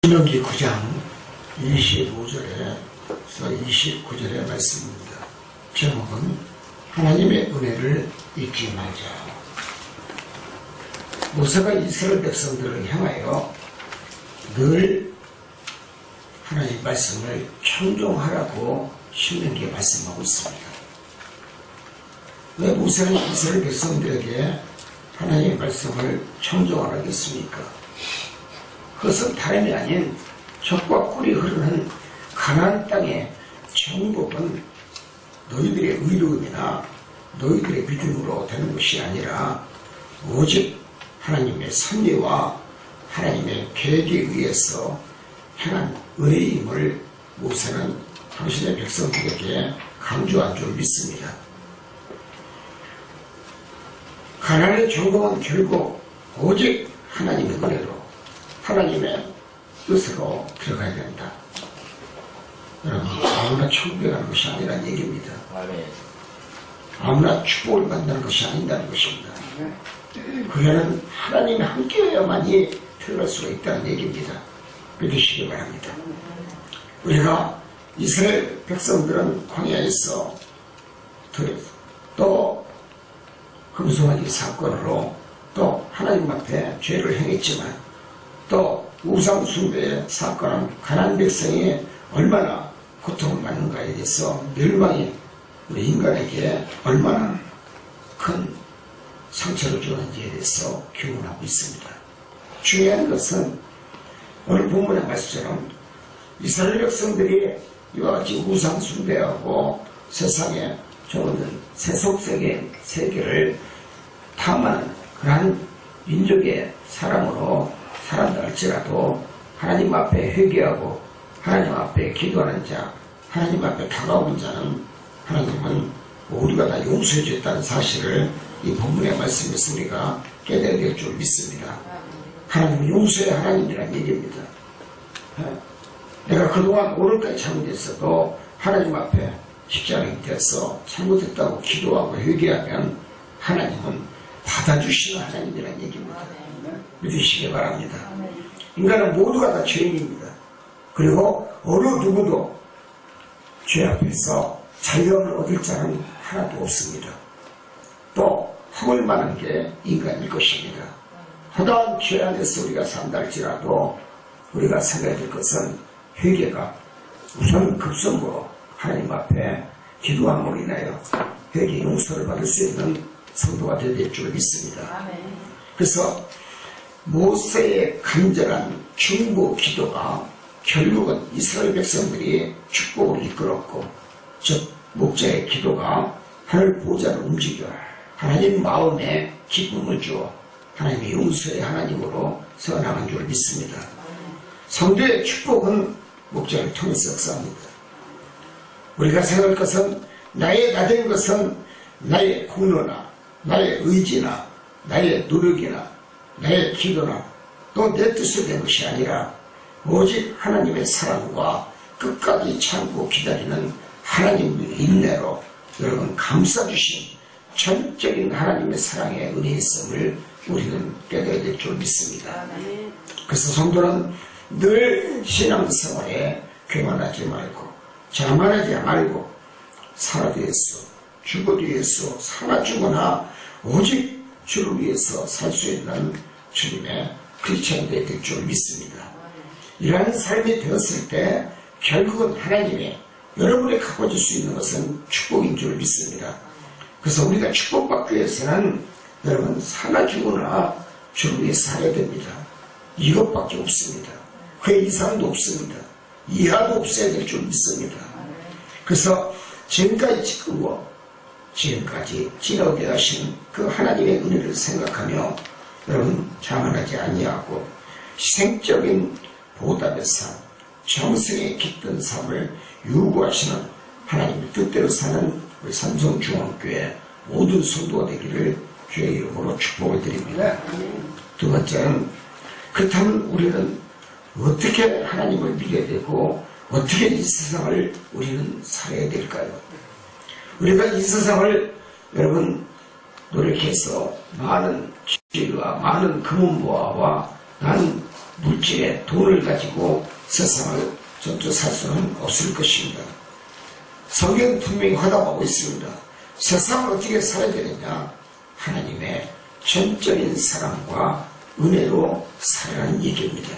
신명기 9장 25절에서 29절의 말씀입니다. 제목은 하나님의 은혜를 잊지 말자. 모세가 이스라엘 백성들을 향하여 늘 하나님의 말씀을 청종하라고 신명기에 말씀하고 있습니다. 왜 모세는 이스라엘 백성들에게 하나님의 말씀을 청종하라고 했습니까? 그것은 다름이 아닌 젖과 꿀이 흐르는 가나안 땅의 정복은 너희들의 의로움이나 너희들의 믿음으로 되는 것이 아니라 오직 하나님의 섭리와 하나님의 계획에 의해서 행한 은혜임을 모세는 당신의 백성들에게 강조한 줄 믿습니다. 가나안의 정복은 결국 오직 하나님의 은혜로 하나님의 뜻으로 들어가야 된다. 여러분, 아무나 천국에 가는 것이 아니라는 얘기입니다. 아무나 축복을 받는 것이 아닌다는 것입니다. 그에는 하나님이 함께여야만이 들어갈 수가 있다는 얘기입니다. 믿으시기 바랍니다. 우리가 이스라엘 백성들은 광야에서 또 금송아지 사건으로 또 하나님 앞에 죄를 행했지만 또 우상 숭배의 사건은 가나안 백성이 얼마나 고통을 받는가에 대해서 멸망이 우리 인간에게 얼마나 큰 상처를 주는지에 대해서 교훈하고 있습니다. 중요한 것은 오늘 본문의 말씀처럼 이스라엘 백성들이 이와 같이 우상 숭배하고 세상에 좋은 세속적인 세계를 탐하는 그러한 민족의 사람으로 살았다 할지라도 하나님 앞에 회개하고 하나님 앞에 기도하는 자, 하나님 앞에 다가오는 자는 하나님은 모두가 다 용서해 주었다는 사실을 이 본문의 말씀에서 우리가 깨달아야 될 줄 믿습니다. 하나님은 용서의 하나님이라는 얘기입니다. 내가 그동안 오늘까지 잘못했어도 하나님 앞에 십자가에 대해서 잘못했다고 기도하고 회개하면 하나님은 받아주시는 하나님이라는 얘기입니다. 믿으시기 바랍니다. 인간은 모두가 다 죄인입니다. 그리고 어느 누구도 죄 앞에서 자유함을 얻을 자는 하나도 없습니다. 또 허물 많은 게 인간일 것입니다. 허다한 죄 안에서 우리가 산다 할지라도 우리가 생각해야 될 것은 회개가 우선 급선무로 하나님 앞에 기도함으로 인하여 회개 용서를 받을 수 있는 성도가 되어야 될 줄 믿습니다. 그래서 모세의 간절한 중보 기도가 결국은 이스라엘 백성들이 축복을 이끌었고 즉 목자의 기도가 하늘 보좌를 움직여 하나님 마음에 기쁨을 주어 하나님의 용서의 하나님으로 세워나간 줄 믿습니다. 성도의 축복은 목자를 통해서 역사합니다. 우리가 생각할 것은 나의 나된 것은 나의 공로나 나의 의지나 나의 노력이나 나의 기도나 또 내 뜻으로 된 것이 아니라 오직 하나님의 사랑과 끝까지 참고 기다리는 하나님의 인내로 여러분 감싸주신 전적인 하나님의 사랑의 은혜의 있음을 우리는 깨달아야 될 줄 믿습니다. 그래서 성도는 늘 신앙생활에 교만하지 말고 자만하지 말고 살아도 예수, 죽어도 예수, 살아 죽거나 오직 주를 위해서 살 수 있는 주님의 크리스천이 될 줄 믿습니다. 이러한 삶이 되었을 때 결국은 하나님이 여러분이 가져줄 수 있는 것은 축복인 줄 믿습니다. 그래서 우리가 축복받기 위해서는 여러분 살아 죽거나 주를 위해서 살아야 됩니다. 이것밖에 없습니다. 그 이상도 없습니다. 이하도 없어야 될 줄 믿습니다. 그래서 지금까지 지나오게 하신 그 하나님의 은혜를 생각하며 여러분 자만하지 아니하고 희생적인 보답의 삶, 정성에 깃든 삶을 요구하시는 하나님의 뜻대로 사는 우리 삼성중앙교회 모든 성도가 되기를 주의 이름으로 축복을 드립니다. 두 번째는 그렇다면 우리는 어떻게 하나님을 믿어야 되고 어떻게 이 세상을 우리는 살아야 될까요? 우리가 이 세상을 여러분 노력해서 많은 지혜와 많은 금은보화와 많은 물질의 돈을 가지고 세상을 전혀 살 수는 없을 것입니다. 성경은 분명히 화답하고 있습니다. 세상을 어떻게 살아야 되느냐? 하나님의 전적인 사랑과 은혜로 살아가는 얘기입니다.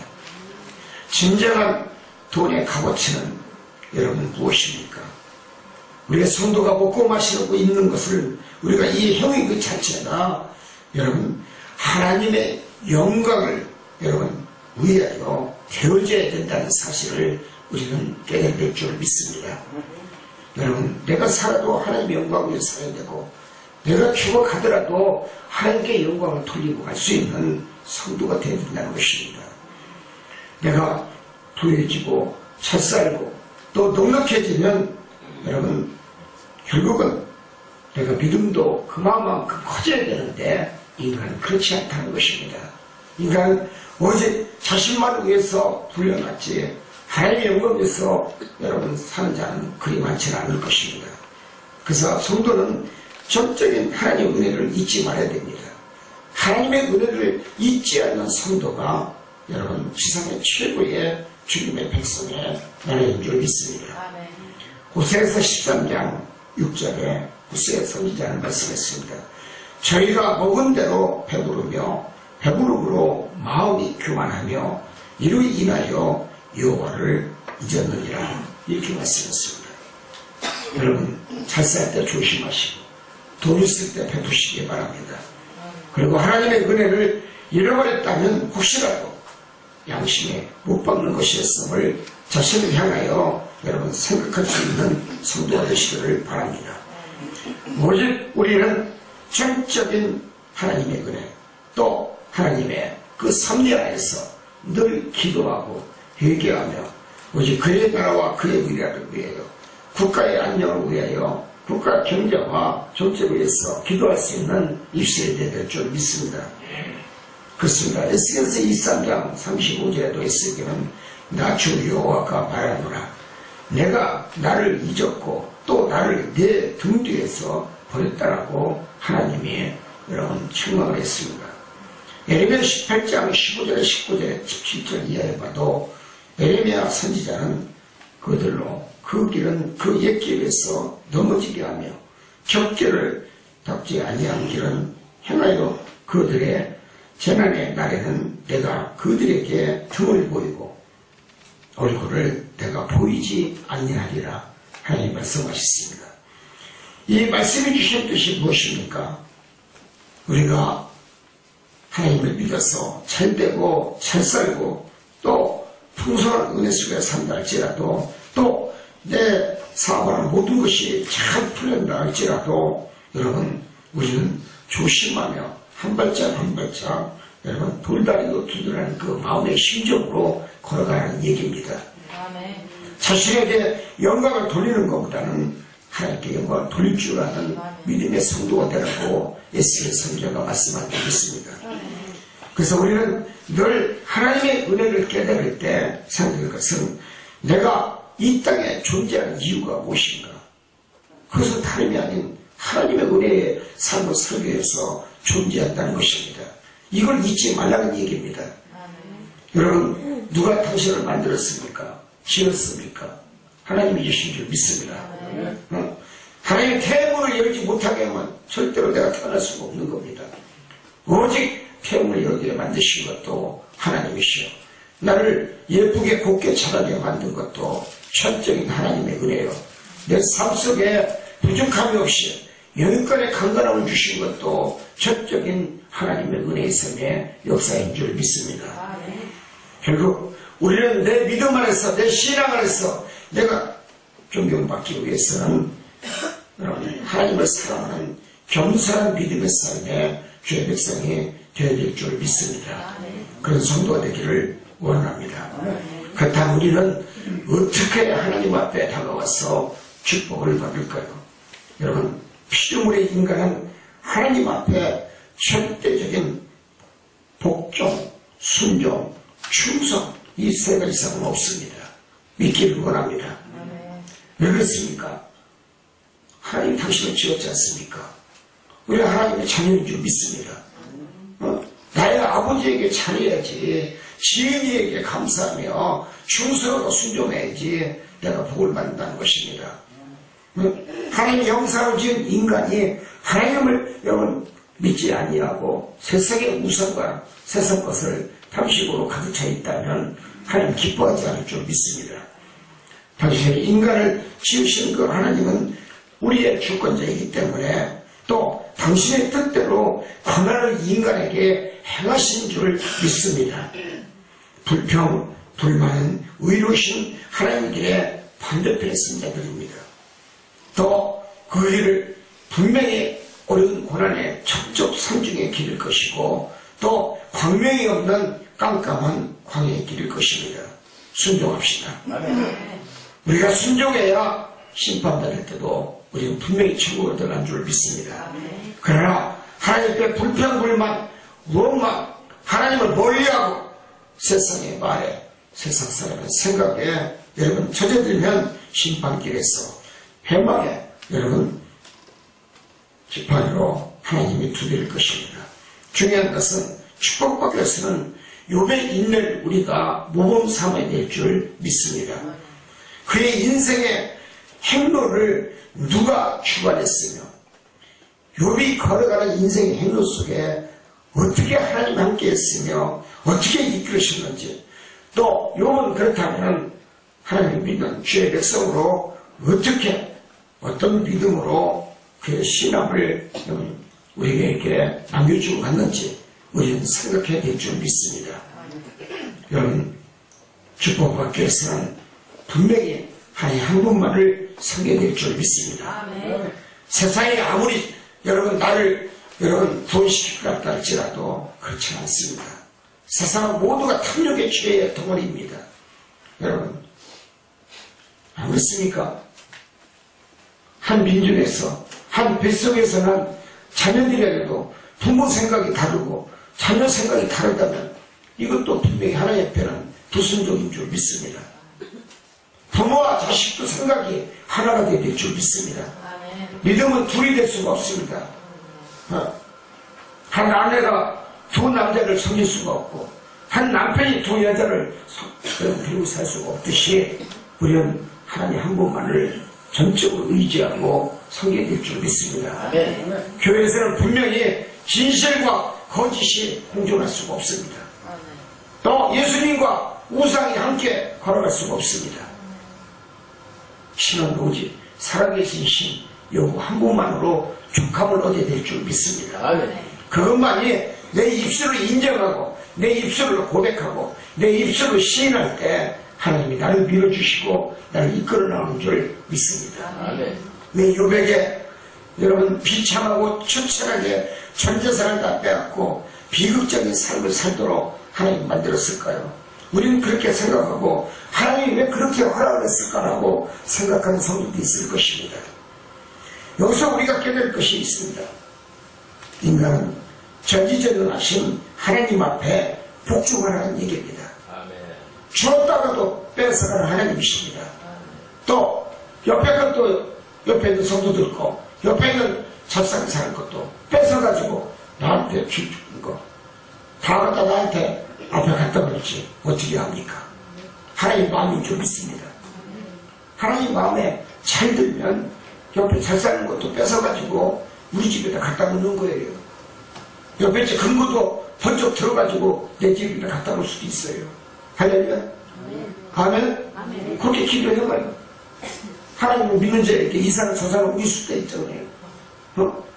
진정한 돈의 값어치는 여러분 무엇입니까? 우리가 성도가 먹고 마시고 있는 것을 우리가 이 행위 그 자체가 여러분 하나님의 영광을 여러분 위하여 되어져야 된다는 사실을 우리는 깨달아야 될 줄 믿습니다. 여러분 내가 살아도 하나님의 영광을 위해 살아야 되고 내가 죽어가더라도 하나님께 영광을 돌리고 갈 수 있는 성도가 되어야 된다는 것입니다. 내가 부유해지고 찰쌀고 또 넉넉해지면 여러분 결국은 내가 믿음도 그만큼 커져야 되는데 인간은 그렇지 않다는 것입니다. 인간은 오직 자신만을 위해서 불려놨지 하나님의 영광을 위해서 여러분 사는 자는 그리 많지는 않을 것입니다. 그래서 성도는 전적인 하나님의 은혜를 잊지 말아야 됩니다. 하나님의 은혜를 잊지 않는 성도가 여러분 지상의 최고의 주님의 백성의 나라인 줄 믿습니다. 호세아서 13장 6절에 호세아 선지자는 말씀했습니다. 저희가 먹은 대로 배부르며 배부름으로 마음이 교만하며 이로 인하여 여호와를 잊었느니라 이렇게 말씀했습니다. 여러분 잘 살 때 조심하시고 돈 있을 때 베푸시기 바랍니다. 그리고 하나님의 은혜를 잃어버렸다면 혹시라도 양심에 못 박는 것이었음을 자신을 향하여 여러분 생각할 수 있는 성도가 되시기를 바랍니다. 오직 우리는 전적인 하나님의 은혜 또 하나님의 그 섭리 안에서 늘 기도하고 회개하며 오직 그의 나라와 그의 의를 위하여 국가의 안녕을 위하여 국가 경제와 정책을 위해서 기도할 수 있는 입술이 될 줄 믿습니다. 그렇습니다. 에스겔서 23장 35절에도 에스겔은 나 주 여호와가 말하노라 내가 나를 잊었고 또 나를 내 등 뒤에서 버렸다라고 하나님이 여러분 책망을 했습니다. 에레미야 18장 15절에 19절에 17절 이하에 봐도 에레미야 선지자는 그들로 그 길은 그 옛 길에서 넘어지게 하며 격결을 닦지 아니한 길은 행하여 그들의 재난의 날에는 내가 그들에게 등을 보이고 얼굴을 내가 보이지 아니하리라 하나님 말씀하셨습니다. 이 말씀해 주신 뜻이 무엇입니까? 우리가 하나님을 믿어서 잘되고 잘살고 또 풍성한 은혜 속에 산다 할지라도 또 내 사업하는 모든 것이 잘 풀린다 할지라도 여러분 우리는 조심하며 한 발짝 한 발짝 여러분 돌다리고 두드라는 그 마음의 심정으로 걸어가는 얘기입니다. 자신에게 영광을 돌리는 것보다는 하나님께 영광을 돌릴 줄 아는 믿음의 성도가 되라고 에스겔 선지자가 말씀하고 있습니다. 그래서 우리는 늘 하나님의 은혜를 깨달을 때 생각할 것은 내가 이 땅에 존재하는 이유가 무엇인가? 그것은 다름이 아닌 하나님의 은혜의 삶을 살기 위해서 존재한다는 것입니다. 이걸 잊지 말라는 얘기입니다. 여러분 누가 당신을 만들었습니까? 지었습니까? 하나님이 주신 줄 믿습니다. 하나님의 태문을 열지 못하게 하면 절대로 내가 태어날 수가 없는 겁니다. 오직 태문을 열게 만드신 것도 하나님이시오. 나를 예쁘게 곱게 자라게 만든 것도 전적인 하나님의 은혜요. 내 삶 속에 부족함이 없이 영육간의 강건함을 주신 것도 전적인 하나님의 은혜의 삶의 역사인 줄 믿습니다. 결국 우리는 내 믿음 안에서 내 신앙 안에서 내가 존경받기 위해서는 하나님을 사랑하는 겸손한 믿음의 삶의 주의 백성이 되어야 될 줄 믿습니다. 그런 성도가 되기를 원합니다. 그렇다면 우리는 어떻게 하나님 앞에 다가와서 축복을 받을까요? 여러분 피조물의 인간은 하나님 앞에 절대적인 복종, 순종, 충성 이 세 가지 이상은 없습니다. 믿기를 원합니다. 왜 그렇습니까? 하나님 당신을 지었지 않습니까? 우리가 하나님의 자녀인 줄 믿습니다. 나의 아버지에게 잘해야지 지은이에게 감사하며 충성으로 순종해야지 내가 복을 받는다는 것입니다. 하나님의 형상을 지은 인간이 하나님을 여러분 믿지 아니하고 세상의 우상과 세상 것을 탐식으로 가득 차 있다면 하나님 기뻐하지 않을 줄 믿습니다. 당신에게 인간을 지으신 그 하나님은 우리의 주권자이기 때문에 또 당신의 뜻대로 권한을 인간에게 행하신 줄 믿습니다. 불평, 불만은 의로우신 하나님 길의 반대편에 쓴 자들입니다. 또 그 길을 분명히 어려운 고난의 척적산중의 길일 것이고 또 광명이 없는 깜깜한 광야의 길일 것입니다. 순종합시다. 우리가 순종해야 심판받을 때도 우리는 분명히 천국을 들어간 줄 믿습니다. 그러나 하나님께 불평불만, 원망, 하나님을 멀리하고 세상의 말에, 세상 사람의 생각에 여러분 젖어들면 심판길에서 회망에 여러분 지팡이로 하나님이 두드릴 것입니다. 중요한 것은 축복받기 위해서는 욥의 인내를 우리가 모범 삼아야 될 줄 믿습니다. 그의 인생의 행로를 누가 주관했으며 욥이 걸어가는 인생의 행로 속에 어떻게 하나님 함께 했으며 어떻게 이끌으셨는지 또 욥은 그렇다면 하나님 믿는 주의 백성으로 어떻게 어떤 믿음으로 그의 신앙을 우리에게 남겨주고 갔는지 우리는 생각해야 될 줄 믿습니다. 여러분 축복받기 위해서는 분명히 하나님 한 분만을 섬겨야 될 줄 믿습니다. 세상이 아무리 여러분 나를 여러분 구원시킬 것 같다 할지라도 그렇지 않습니다. 세상은 모두가 탐욕의 죄의 덩어리입니다. 여러분 안 그렇습니까? 한 민족에서 한 뱃속에서는 자녀들에게도 부모 생각이 다르고 자녀 생각이 다르다면 이것도 분명히 하나님 앞에는 불순종인 줄 믿습니다. 부모와 자식도 생각이 하나가 될 줄 믿습니다. 믿음은 둘이 될 수가 없습니다. 한 아내가 두 남자를 섬길 수가 없고 한 남편이 두 여자를 데리고 살 수가 없듯이 우리는 하나님 한 분만을 전적으로 의지하고 섬겨야 될 줄 믿습니다. 교회에서는 분명히 진실과 거짓이 공존할 수가 없습니다. 또 예수님과 우상이 함께 걸어갈 수가 없습니다. 신은 오직 살아계신 신 여호와 한 분만으로 족함을 얻어야 될 줄 믿습니다. 그것만이 내 입술로 인정하고 내 입술로 고백하고 내 입술로 시인할 때 하나님이 나를 밀어주시고 나를 이끌어 나오는 줄 믿습니다. 왜 욥에게 여러분 비참하고 처참하게 전 재산을 다 빼앗고 비극적인 삶을 살도록 하나님 만들었을까요? 우리는 그렇게 생각하고 하나님이 왜 그렇게 허락을 했을까라고 생각하는 성도도 있을 것입니다. 여기서 우리가 깨달을 것이 있습니다. 인간은 전지전능하신 하나님 앞에 복종하라는 얘기입니다. 주었다가도 뺏어가는 하나님이십니다. 또 옆에 것도 옆에 있는 성도들 거 옆에 있는 잡상이 사는 것도 뺏어가지고 나한테 주는 거 다 갖다 나한테 앞에 갖다 버리지 어떻게 합니까? 하나님 마음인 줄 믿습니다. 하나님 마음에 잘 들면 옆에 잘 사는 것도 뺏어가지고 우리 집에다 갖다 놓는 거예요. 옆에 근거도 번쩍 들어가지고 내 집에다 갖다 놓을 수도 있어요. 할렐루야. 아멘. 그렇게 기도해봐요. 하나님을 믿는 자에게 이사는 저사는 우리 수가 있잖아요.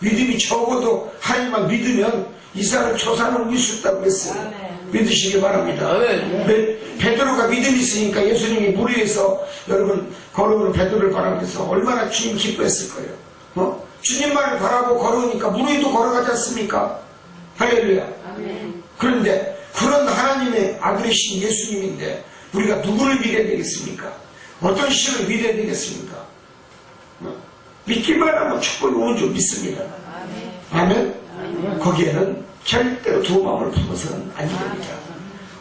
믿음이 적어도 하나님만 믿으면 이사는 저사는 우리 수 있다고 했어요. 믿으시기 바랍니다. 베드로가 믿음이 있으니까 예수님이 물 위에서 여러분 걸으면 베드로를 바라보면서 얼마나 주님 기뻐했을 거예요. 주님만을 바라보고 걸으니까 물 위도 걸어가지 않습니까? 할렐루야. 그런데 그런 하나님의 아들이신 예수님인데 우리가 누구를 믿어야 되겠습니까? 어떤 신을 믿어야 되겠습니까? 믿기만 하면 축복이 오는 줄 믿습니다. 아멘. 거기에는 절대로 두 마음을 품어서는 아니 됩니다.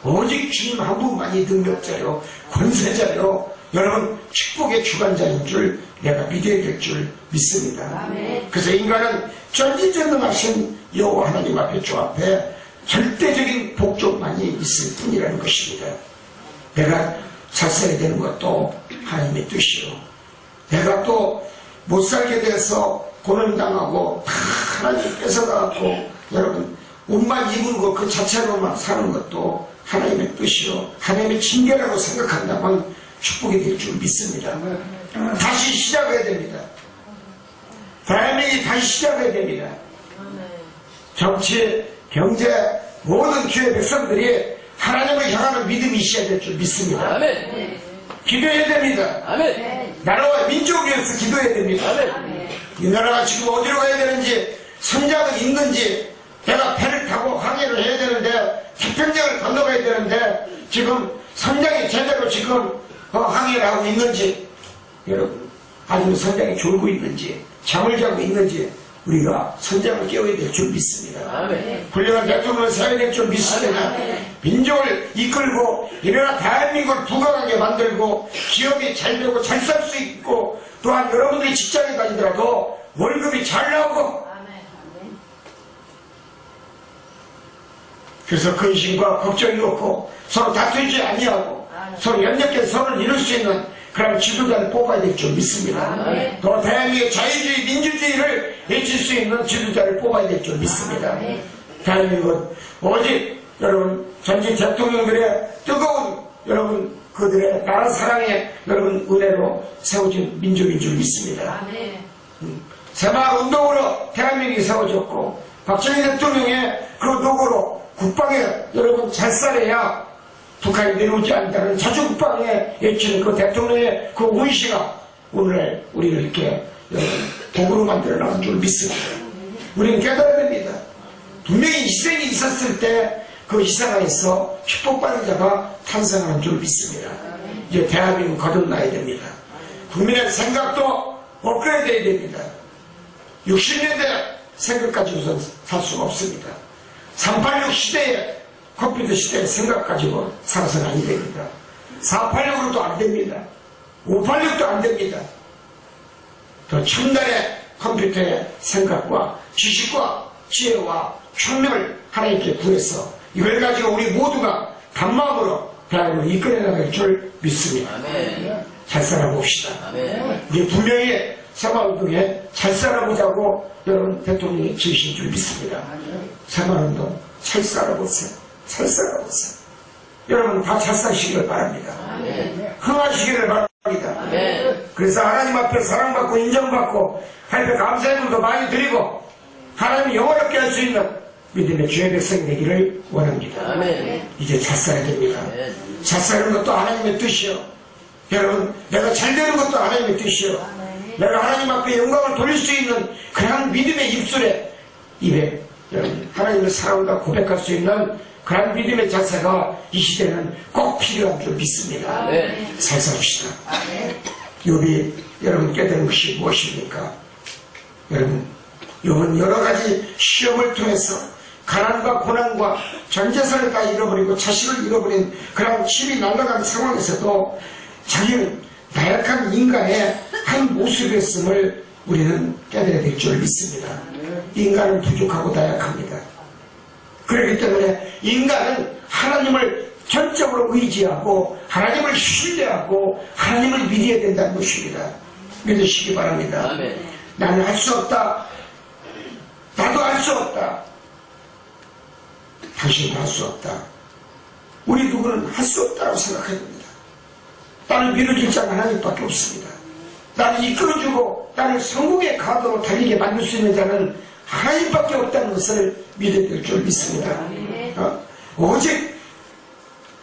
오직 주님 한 분만이 능력자요 권세자요 여러분 축복의 주관자인 줄 내가 믿어야 될 줄 믿습니다. 그래서 인간은 전지전능하신 여호와 하나님 앞에 주 앞에 절대적인 복종만이 있을 뿐이라는 것입니다. 내가 잘 살게 되는 것도 하나님의 뜻이요. 내가 또 못 살게 돼서 고난당하고 다 하나님 뺏어가고 여러분 옷만 입은 것 그 자체로만 사는 것도 하나님의 뜻이요. 하나님의 징계라고 생각한다면 축복이 될 줄 믿습니다. 다시 시작해야 됩니다. 대한민국이 다시 시작해야 됩니다. 정치, 경제, 모든 교회 백성들이 하나님을 향하는 믿음이 있어야 될 줄 믿습니다. 아멘. 기도해야 됩니다. 아멘. 나라와 민족을 위해서 기도해야 됩니다. 아멘. 이 나라가 지금 어디로 가야 되는지, 선장은 있는지, 내가 배를 타고 항해를 해야 되는데, 태평양을 건너가야 되는데, 지금 선장이 제대로 지금 항해를 하고 있는지, 여러분, 아니면 선장이 졸고 있는지, 잠을 자고 있는지, 우리가 선장을 깨워야 될 줄 믿습니다. 아멘. 훌륭한 대통령을 세워야 될 줄 믿습니다. 민족을 이끌고 이래나 대한민국을 부강하게 만들고 기업이 잘 되고 잘 살 수 있고 또한 여러분들이 직장에 다니더라도 월급이 잘 나오고 그래서 근심과 걱정이 없고 서로 다투지 아니하고 서로 연약한 선을 이룰 수 있는 그런 지도자를 뽑아야 될 줄 믿습니다. 또 대한민국의 자유주의 민주주의를 외칠 수 있는 지도자를 뽑아야 될 줄 믿습니다. 대한민국은 오직 여러분 전직 대통령들의 뜨거운 여러분 그들의 나라 사랑의 여러분 은혜로 세워진 민족인 줄 믿습니다. 새마을 운동으로 대한민국이 세워졌고 박정희 대통령의 그 노고로 국방에 여러분 잘 살아야 북한이 내려오지 않는다는 자주국방에 외치는 그 대통령의 그 의시가 오늘날 우리를 이렇게 복으로 만들어 나온 줄 믿습니다. 우리는 깨달아야 됩니다. 분명히 희생이 있었을 때 그 희생 안에서 축복받은 자가 탄생하는 줄 믿습니다. 이제 대한민국 거듭나야 됩니다. 국민의 생각도 업그레이드 해야 됩니다. 60년대 생각 가지고선 살 수가 없습니다. 386 시대에 컴퓨터 시대의 생각 가지고 살아서는 아니 됩니다. 486으로도 안 됩니다. 586도 안 됩니다. 더 첨단의 컴퓨터의 생각과 지식과 지혜와 혁명을 하나님께 구해서 이걸 가지고 우리 모두가 단마음으로 대한민국을 이끌어 나갈 줄 믿습니다. 아멘. 잘 살아봅시다. 아멘. 우리 분명히 새마을운동에 잘 살아보자고 여러분 대통령이 지으신 줄 믿습니다. 새마을운동 잘 살아보세요. 잘 살아보세요. 여러분 다 잘 사시기를 바랍니다. 흥하시기를 바랍니다. 그래서 하나님 앞에 사랑받고 인정받고 하나님께 감사의 물도 많이 드리고 하나님이 영원롭게 할 수 있는 믿음의 주의 백성이 되기를 원합니다. 이제 잘 살아야 됩니다. 잘 사는 것도 하나님의 뜻이요. 여러분 내가 잘 되는 것도 하나님의 뜻이요. 내가 하나님 앞에 영광을 돌릴 수 있는 그런 믿음의 입에 여러분 하나님을 사랑한다 고백할 수 있는 그런 믿음의 자세가 이 시대는 꼭 필요한 줄 믿습니다. 잘 삽시다. 욥이 여러분 깨달은 것이 무엇입니까? 여러분 욥은 여러 가지 시험을 통해서 가난과 고난과 전 재산을 다 잃어버리고 자식을 잃어버린 그런 힘이 날아간 상황에서도 자기는 나약한 인간의 한 모습이었음을 우리는 깨달아야 될 줄 믿습니다. 인간은 부족하고 나약합니다. 그렇기 때문에 인간은 하나님을 전적으로 의지하고 하나님을 신뢰하고 하나님을 믿어야 된다는 것입니다. 믿으시기 바랍니다. 나는 할 수 없다. 나도 할 수 없다. 당신은 할 수 없다. 우리 누구는 할 수 없다고 생각해야 됩니다. 나를 밀어줄 자는 하나님밖에 없습니다. 나를 이끌어주고 나를 성공의 가도로 달리게 만들 수 있는 자는 하나님밖에 없다는 것을 믿어야 될 줄 믿습니다. 오직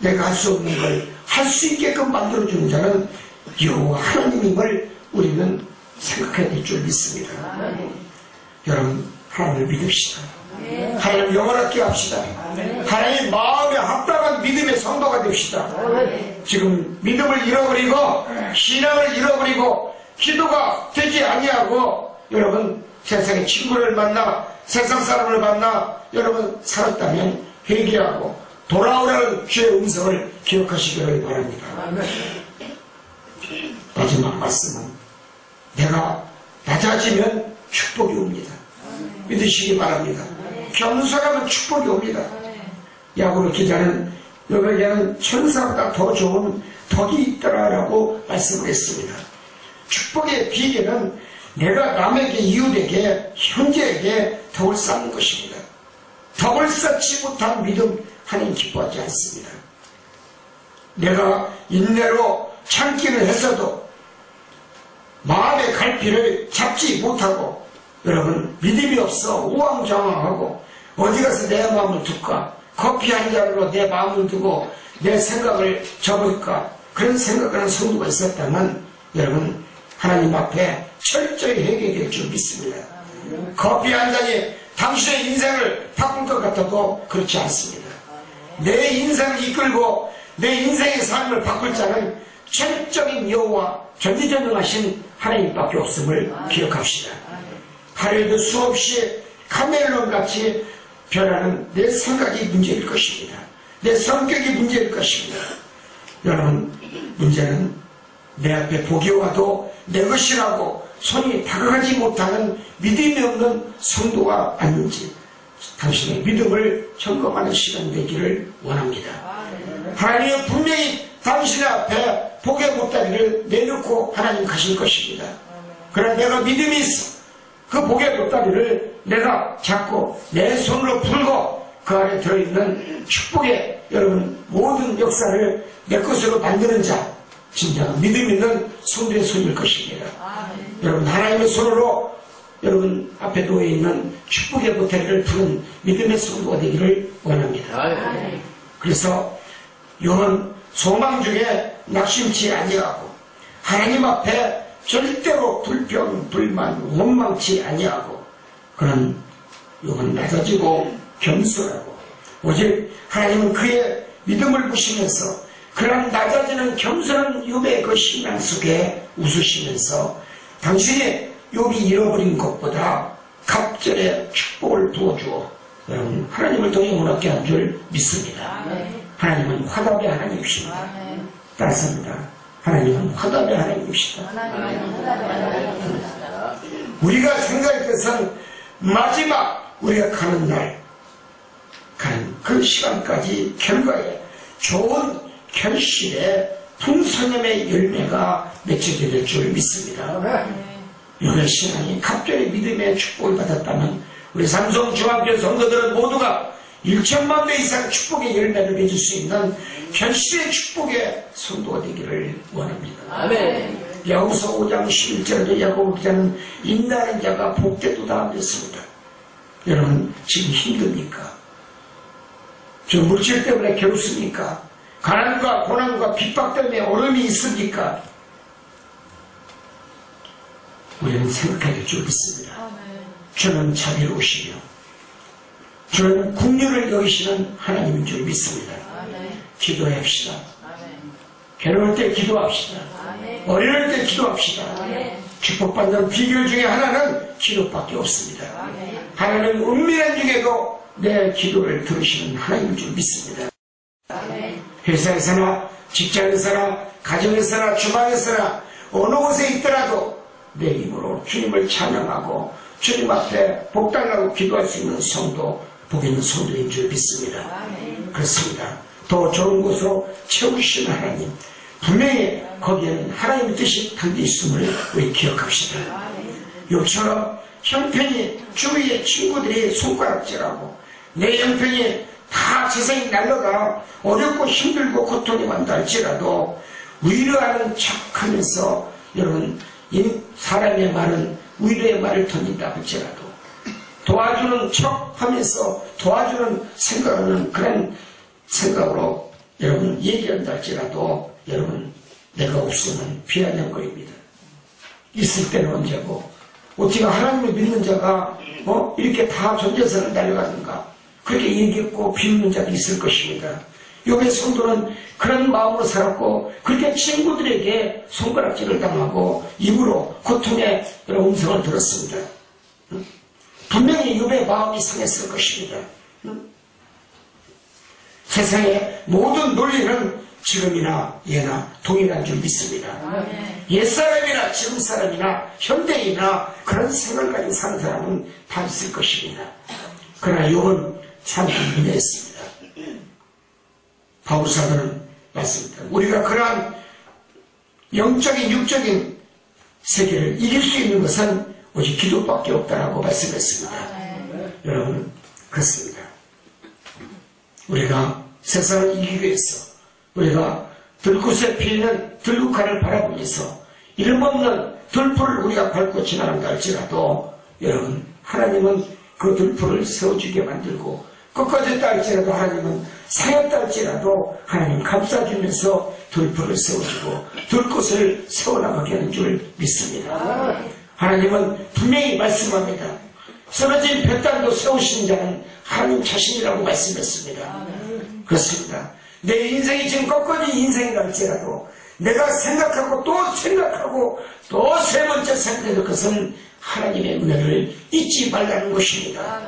내가 할 수 없는 걸 할 수 있게끔 만들어주는 자는 여호와 하나님임을 우리는 생각해야 될 줄 믿습니다. 여러분 하나님을 믿읍시다. 하나님 영원하게 합시다. 하나님 마음에 합당한 믿음의 성도가 됩시다. 지금 믿음을 잃어버리고 신앙을 잃어버리고 기도가 되지 아니하고 여러분 세상의 친구를 만나 세상 사람을 만나 여러분 살았다면 회개하고 돌아오라는 주의 음성을 기억하시기를 바랍니다. 마지막 말씀은 내가 낮아지면 축복이 옵니다. 믿으시기 바랍니다. 겸손하면 축복이 옵니다. 야고보 기자는 너에게는 천사보다 더 좋은 덕이 있더라라고 말씀을 했습니다. 축복의 비결은 내가 남에게, 이웃에게, 형제에게 덕을 쌓는 것입니다. 덕을 쌓지 못한 믿음 하나님 기뻐하지 않습니다. 내가 인내로 참기를 해서도 마음의 갈피를 잡지 못하고 여러분 믿음이 없어 우왕좌왕하고 어디 가서 내 마음을 둘까? 커피 한 잔으로 내 마음을 두고 내 생각을 접을까? 그런 생각하는 성도가 있었다면 여러분 하나님 앞에 철저히 회개될 줄 믿습니다. 커피 한 잔이 당신의 인생을 바꿀 것 같아도 그렇지 않습니다. 내 인생을 이끌고 내 인생의 삶을 바꿀 자는 철저인 여호와 전지전능하신 하나님밖에 없음을 기억합시다. 하루에도 수없이 카멜론같이 변하는 내 생각이 문제일 것입니다. 내 성격이 문제일 것입니다. 여러분 문제는 내 앞에 복이 와도 내 것이라고 손이 다가가지 못하는 믿음이 없는 성도가 아닌지 당신의 믿음을 점검하는 시간이 되기를 원합니다. 하나님은 분명히 당신의 앞에 복의 보따리를 내놓고 하나님 가실 것입니다. 그러나 내가 믿음이 있어 그 복의 보따리를 내가 잡고 내 손으로 풀고 그 안에 들어있는 축복의 여러분 모든 역사를 내 것으로 만드는 자 진정한 믿음 있는 성도의 손일 것입니다. 여러분 하나님의 손으로 여러분 앞에 놓여있는 축복의 보따리를 푸는 믿음의 성도가 되기를 원합니다. 그래서 요한 소망 중에 낙심치 아니하고 하나님 앞에 절대로 불평, 불만, 원망치 아니하고 그런 요한 낮아지고 겸손하고 오직 하나님은 그의 믿음을 보시면서 그런 낮아지는 겸손한 욥의 그 신앙 속에 웃으시면서 당신이 욥이 잃어버린 것보다 갑절의 축복을 부어주어 여러분 하나님을 더 영원하게 한 줄 믿습니다. 하나님은 화답의 하나님이십니다. 따라서입니다. 하나님은 화답의 하나님이시다. 우리가 생각할 것은 마지막 우리가 가는 날 가는 그 시간까지 결과에 좋은 결실의 풍성함의 열매가 맺혀지게 될 줄 믿습니다. 욥의 신앙이 갑절의 믿음의 축복을 받았다면 우리 삼성 중학교 성도들은 모두가 1천만 배 이상 축복의 열매를 맺을 수 있는 결실의 축복의 성도가 되기를 원합니다. 아멘. 야고보서 5장 11절에도 야고보 기자는 인내하는 자가 복되도다 했습니다. 여러분 지금 힘듭니까? 저 물질 때문에 괴롭습니까? 가난과 고난과 핍박 때문에 어려움이 있습니까? 우리는 생각해야 될 줄 믿습니다. 저는 자비로우시며 저는 국률을 여기시는 하나님인 줄 믿습니다. 기도합시다. 괴로울 때 기도합시다. 어려울 때 기도합시다. 축복받는 비결 중에 하나는 기도밖에 없습니다. 하나님은 은밀한 중에도 내 기도를 들으시는 하나님인 줄 믿습니다. 회사에서나 직장에서나 가정에서나 주방에서나 어느 곳에 있더라도 내 힘으로 주님을 찬양하고 주님 앞에 복달라고 기도할 수 있는 성도, 복 있는 성도인 줄 믿습니다. 그렇습니다. 더 좋은 곳으로 채우시는 하나님, 분명히 거기에는 하나님의 뜻이 담겨 있음을 우리 기억합시다. 욥처럼 형편이 주위의 친구들이 손가락질하고 내 형편이 다 세상이 날려가 어렵고 힘들고 고통이 많다 할지라도 위로하는 척하면서 여러분 이 사람의 말은 위로의 말을 던진다 할지라도 도와주는 척하면서 도와주는 생각하는 그런 생각으로 여러분 얘기한다 할지라도 여러분 내가 없으면 비아냥거립니다. 있을 때는 언제고 어떻게 하나님을 믿는 자가 이렇게 다 존재선을 달려가는가 그렇게 얘기했고 비웃는 자도 있을 것입니다. 욥의 성도는 그런 마음으로 살았고 그렇게 친구들에게 손가락질을 당하고 입으로 고통의 음성을 들었습니다. 분명히 욥의 마음이 상했을 것입니다. 세상의 모든 논리는 지금이나 예나 동일한 줄 믿습니다. 옛사람이나 지금 사람이나 현대인이나 그런 생각을 가진 사는 사람은 다 있을 것입니다. 그러나 욥은 참 인내했습니다. 바울사도는 말씀입니다. 우리가 그러한 영적인 육적인 세계를 이길 수 있는 것은 오직 기도밖에 없다라고 말씀했습니다. 여러분 그렇습니다. 우리가 세상을 이기기 위해서 우리가 들꽃에 피는 들국화를 바라보면서 이름 없는 들풀을 우리가 밟고 지나간다 할지라도 여러분 하나님은 그 들풀을 세워주게 만들고 꺾어졌다 할지라도 하나님은 상했다 할지라도 하나님 감싸주면서 들풀을 세워주고 들꽃을 세워나가게 하는 줄 믿습니다. 하나님은 분명히 말씀합니다. 쓰러진 뱃단도 세우신 자는 하나님 자신이라고 말씀했습니다. 그렇습니다. 내 인생이 지금 꺾어진 인생이라 할지라도 내가 생각하고 또 세 번째 생각해도 그것은 하나님의 은혜를 잊지 말라는 것입니다.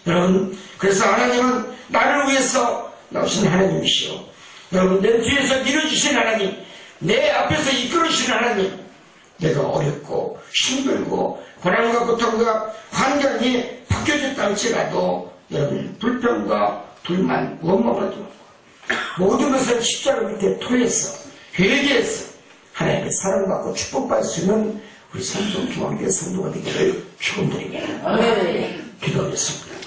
여러분 그래서 하나님은 나를 위해서 나오신 하나님이시오. 여러분 내 뒤에서 밀어주신 하나님, 내 앞에서 이끌어주신 하나님, 내가 어렵고 힘들고 고난과 고통과 환경이 바뀌어졌다 할지라도 여러분 불평과 불만, 원망을 모든 것을 십자가 밑에 토해서 회개해서 하나님의 사랑받고 축복받을 수 있는 우리 성도 중앙교회 성도가 되기를 축원드립니다. 기도하겠습니다.